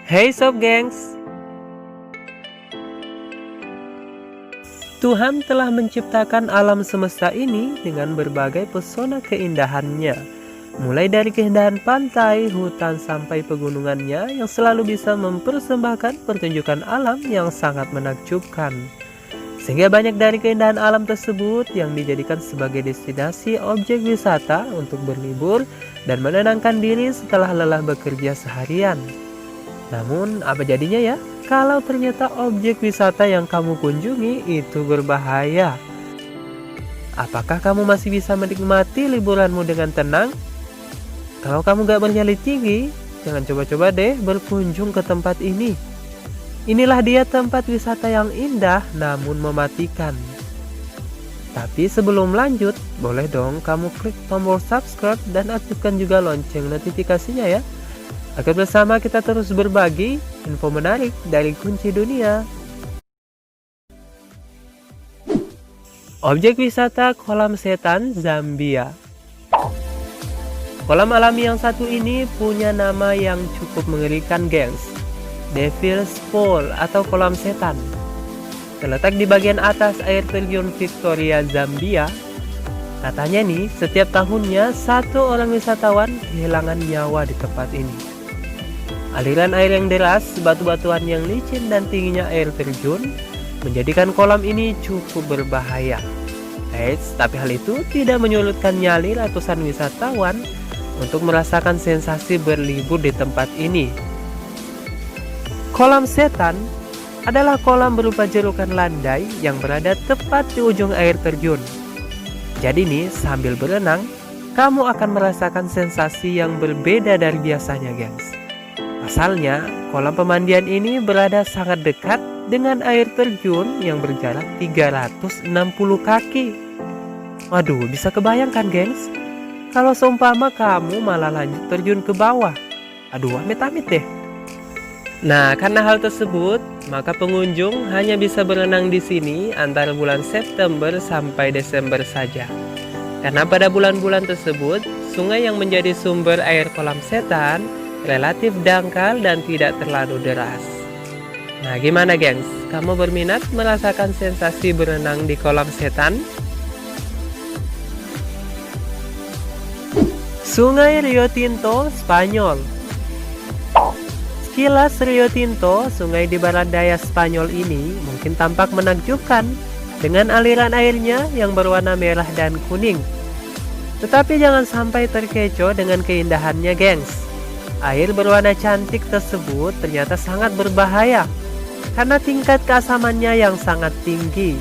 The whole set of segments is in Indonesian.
Hey sob gengs, Tuhan telah menciptakan alam semesta ini dengan berbagai pesona keindahannya. Mulai dari keindahan pantai, hutan, sampai pegunungannya yang selalu bisa mempersembahkan pertunjukan alam yang sangat menakjubkan. Sehingga banyak dari keindahan alam tersebut yang dijadikan sebagai destinasi objek wisata untuk berlibur dan menenangkan diri setelah lelah bekerja seharian. Namun, apa jadinya ya kalau ternyata objek wisata yang kamu kunjungi itu berbahaya? Apakah kamu masih bisa menikmati liburanmu dengan tenang? Kalau kamu gak bernyali tinggi, jangan coba-coba deh berkunjung ke tempat ini. Inilah dia tempat wisata yang indah namun mematikan. Tapi sebelum lanjut, boleh dong kamu klik tombol subscribe dan aktifkan juga lonceng notifikasinya ya, agar bersama kita terus berbagi info menarik dari kunci dunia. Objek wisata Kolam Setan Zambia. Kolam alami yang satu ini punya nama yang cukup mengerikan gengs, Devil's Pool atau kolam setan. Terletak di bagian atas air terjun Victoria, Zambia. Katanya nih, setiap tahunnya satu orang wisatawan kehilangan nyawa di tempat ini. Aliran air yang deras, batu-batuan yang licin, dan tingginya air terjun menjadikan kolam ini cukup berbahaya. Tapi hal itu tidak menyurutkan nyali ratusan wisatawan untuk merasakan sensasi berlibur di tempat ini. Kolam setan adalah kolam berupa jerukan landai yang berada tepat di ujung air terjun. Jadi nih, sambil berenang, kamu akan merasakan sensasi yang berbeda dari biasanya, gengs. Pasalnya, kolam pemandian ini berada sangat dekat dengan air terjun yang berjarak 360 kaki. Waduh, bisa kebayangkan, gengs? Kalau seumpama kamu malah lanjut terjun ke bawah. Aduh, amit-amit deh. Nah, karena hal tersebut, maka pengunjung hanya bisa berenang di sini antara bulan September sampai Desember saja. Karena pada bulan-bulan tersebut, sungai yang menjadi sumber air kolam setan relatif dangkal dan tidak terlalu deras. Nah, gimana gengs? Kamu berminat merasakan sensasi berenang di kolam setan? Sungai Rio Tinto, Spanyol. Sekilas Rio Tinto, sungai di barat daya Spanyol ini mungkin tampak menakjubkan dengan aliran airnya yang berwarna merah dan kuning. Tetapi jangan sampai terkecoh dengan keindahannya, gengs. Air berwarna cantik tersebut ternyata sangat berbahaya karena tingkat keasamannya yang sangat tinggi.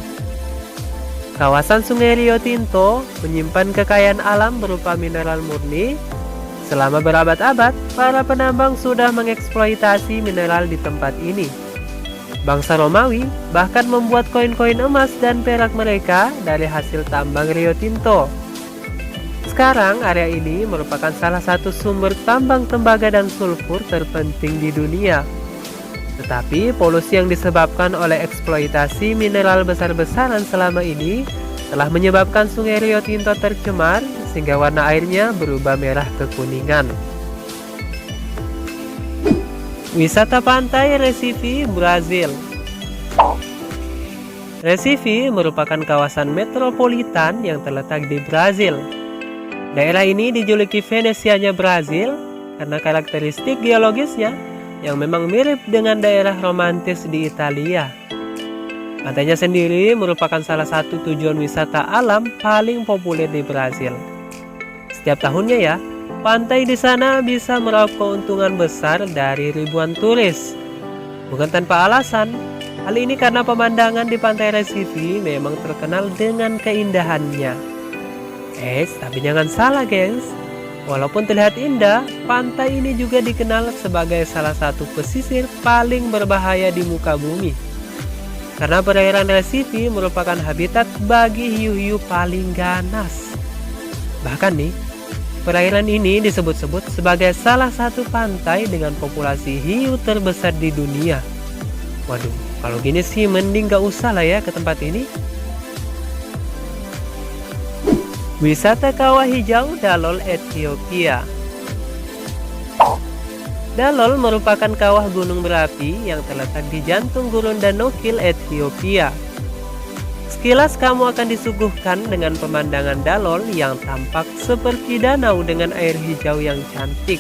Kawasan Sungai Rio Tinto menyimpan kekayaan alam berupa mineral murni. Selama berabad-abad, para penambang sudah mengeksploitasi mineral di tempat ini. Bangsa Romawi bahkan membuat koin-koin emas dan perak mereka dari hasil tambang Rio Tinto. Sekarang area ini merupakan salah satu sumber tambang tembaga dan sulfur terpenting di dunia. Tetapi polusi yang disebabkan oleh eksploitasi mineral besar-besaran selama ini telah menyebabkan Sungai Rio Tinto tercemar sehingga warna airnya berubah merah kekuningan. Wisata pantai Recife, Brazil. Recife merupakan kawasan metropolitan yang terletak di Brazil. Daerah ini dijuluki Venesianya Brazil karena karakteristik geologisnya yang memang mirip dengan daerah romantis di Italia. Pantainya sendiri merupakan salah satu tujuan wisata alam paling populer di Brazil. Setiap tahunnya ya, pantai di sana bisa meraup keuntungan besar dari ribuan turis. Bukan tanpa alasan, hal ini karena pemandangan di pantai Recife memang terkenal dengan keindahannya. Tapi jangan salah, gengs. Walaupun terlihat indah, pantai ini juga dikenal sebagai salah satu pesisir paling berbahaya di muka bumi. Karena perairan Recife merupakan habitat bagi hiu-hiu paling ganas. Bahkan nih, perairan ini disebut-sebut sebagai salah satu pantai dengan populasi hiu terbesar di dunia. Waduh, kalau gini sih mending gak usah lah ya ke tempat ini. Wisata Kawah Hijau Dalol, Ethiopia. Dalol merupakan kawah gunung berapi yang terletak di jantung gurun Danokil, Ethiopia. Sekilas kamu akan disuguhkan dengan pemandangan Dalol yang tampak seperti danau dengan air hijau yang cantik.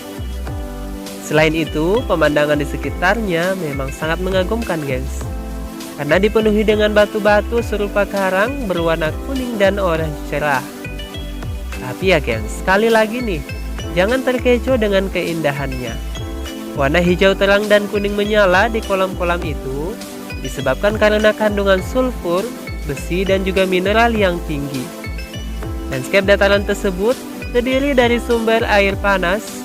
Selain itu, pemandangan di sekitarnya memang sangat mengagumkan, gengs. Karena dipenuhi dengan batu-batu serupa karang berwarna kuning dan oranye cerah. Tapi ya gengs, sekali lagi nih, jangan terkecoh dengan keindahannya. Warna hijau terang dan kuning menyala di kolam-kolam itu disebabkan karena kandungan sulfur, besi, dan juga mineral yang tinggi. Landscape dataran tersebut terdiri dari sumber air panas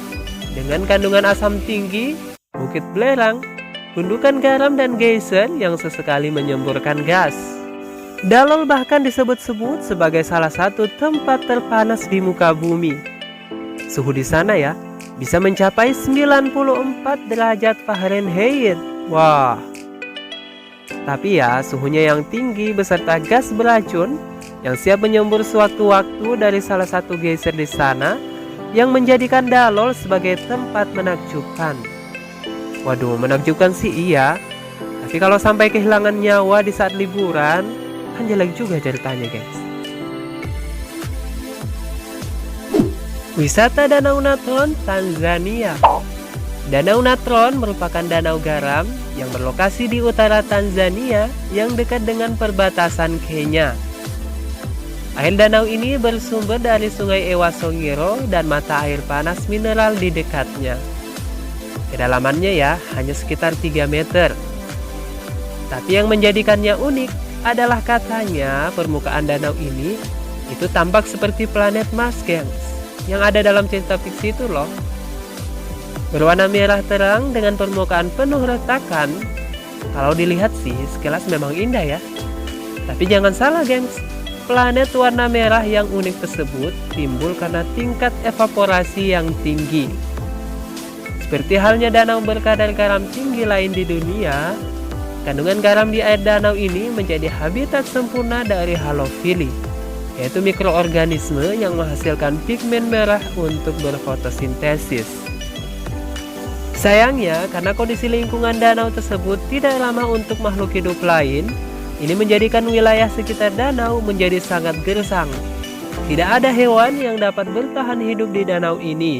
dengan kandungan asam tinggi, bukit belerang, gundukan garam, dan geyser yang sesekali menyemburkan gas. Dalol bahkan disebut-sebut sebagai salah satu tempat terpanas di muka bumi. Suhu di sana ya bisa mencapai 94 derajat Fahrenheit. Wah. Tapi ya, suhunya yang tinggi beserta gas beracun yang siap menyembur sewaktu-waktu dari salah satu geyser di sana yang menjadikan Dalol sebagai tempat menakjubkan. Waduh, menakjubkan sih iya. Tapi kalau sampai kehilangan nyawa di saat liburan, kan jelek juga ceritanya, guys. Wisata Danau Natron, Tanzania. Danau Natron merupakan danau garam yang berlokasi di utara Tanzania yang dekat dengan perbatasan Kenya. Air danau ini bersumber dari sungai Ewasongiro dan mata air panas mineral di dekatnya. Kedalamannya ya hanya sekitar 3 meter. Tapi yang menjadikannya unik adalah katanya permukaan danau ini itu tampak seperti planet Mars, gengs, yang ada dalam cerita fiksi itu loh. Berwarna merah terang dengan permukaan penuh retakan. Kalau dilihat sih sekilas memang indah ya. Tapi jangan salah, gengs, planet warna merah yang unik tersebut timbul karena tingkat evaporasi yang tinggi. Seperti halnya danau berkadar garam tinggi lain di dunia, kandungan garam di air danau ini menjadi habitat sempurna dari halofili, yaitu mikroorganisme yang menghasilkan pigmen merah untuk berfotosintesis. Sayangnya, karena kondisi lingkungan danau tersebut tidak ramah untuk makhluk hidup lain, ini menjadikan wilayah sekitar danau menjadi sangat gersang. Tidak ada hewan yang dapat bertahan hidup di danau ini.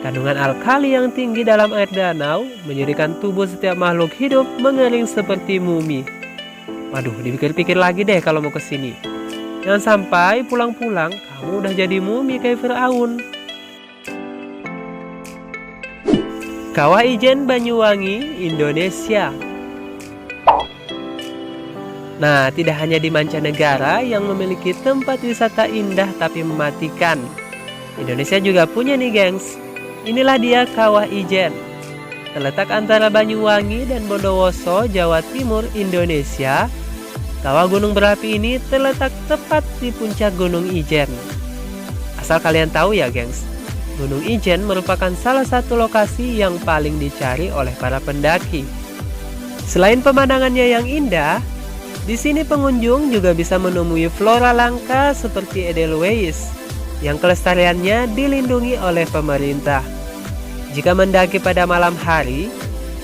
Kandungan alkali yang tinggi dalam air danau menjadikan tubuh setiap makhluk hidup mengering seperti mumi. Waduh, dipikir-pikir lagi deh kalau mau ke sini. Jangan sampai pulang-pulang kamu udah jadi mumi kayak Firaun. Kawah Ijen, Banyuwangi, Indonesia. Nah, tidak hanya di mancanegara yang memiliki tempat wisata indah tapi mematikan. Indonesia juga punya nih, gengs. Inilah dia Kawah Ijen. Terletak antara Banyuwangi dan Bondowoso, Jawa Timur, Indonesia. Kawah gunung berapi ini terletak tepat di puncak Gunung Ijen. Asal kalian tahu ya, gengs, Gunung Ijen merupakan salah satu lokasi yang paling dicari oleh para pendaki. Selain pemandangannya yang indah, di sini pengunjung juga bisa menemui flora langka seperti Edelweiss yang kelestariannya dilindungi oleh pemerintah. Jika mendaki pada malam hari,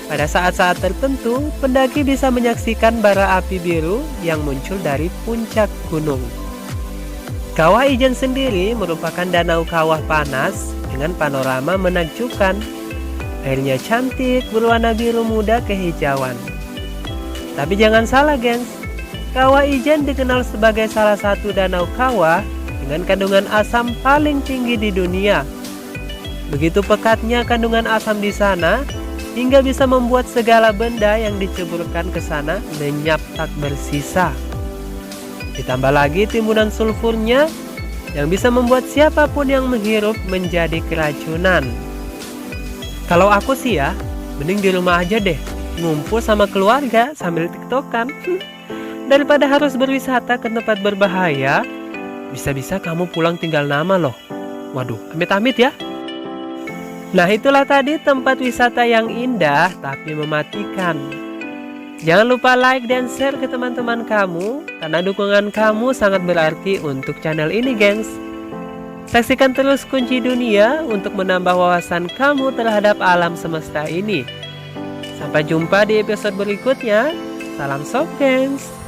pada saat-saat tertentu, pendaki bisa menyaksikan bara api biru yang muncul dari puncak gunung. Kawah Ijen sendiri merupakan danau kawah panas dengan panorama menakjubkan. Airnya cantik, berwarna biru muda kehijauan. Tapi jangan salah, gengs, Kawah Ijen dikenal sebagai salah satu danau kawah dengan kandungan asam paling tinggi di dunia. Begitu pekatnya kandungan asam di sana, hingga bisa membuat segala benda yang diceburkan ke sana lenyap tak bersisa. Ditambah lagi timbunan sulfurnya yang bisa membuat siapapun yang menghirup menjadi keracunan. Kalau aku sih ya, mending di rumah aja deh, ngumpul sama keluarga sambil tiktokan. Daripada harus berwisata ke tempat berbahaya, bisa-bisa kamu pulang tinggal nama loh. Waduh, amit-amit ya. Nah, itulah tadi tempat wisata yang indah tapi mematikan. Jangan lupa like dan share ke teman-teman kamu, karena dukungan kamu sangat berarti untuk channel ini, gengs. Saksikan terus Kunci Dunia untuk menambah wawasan kamu terhadap alam semesta ini. Sampai jumpa di episode berikutnya. Salam Soft Dance.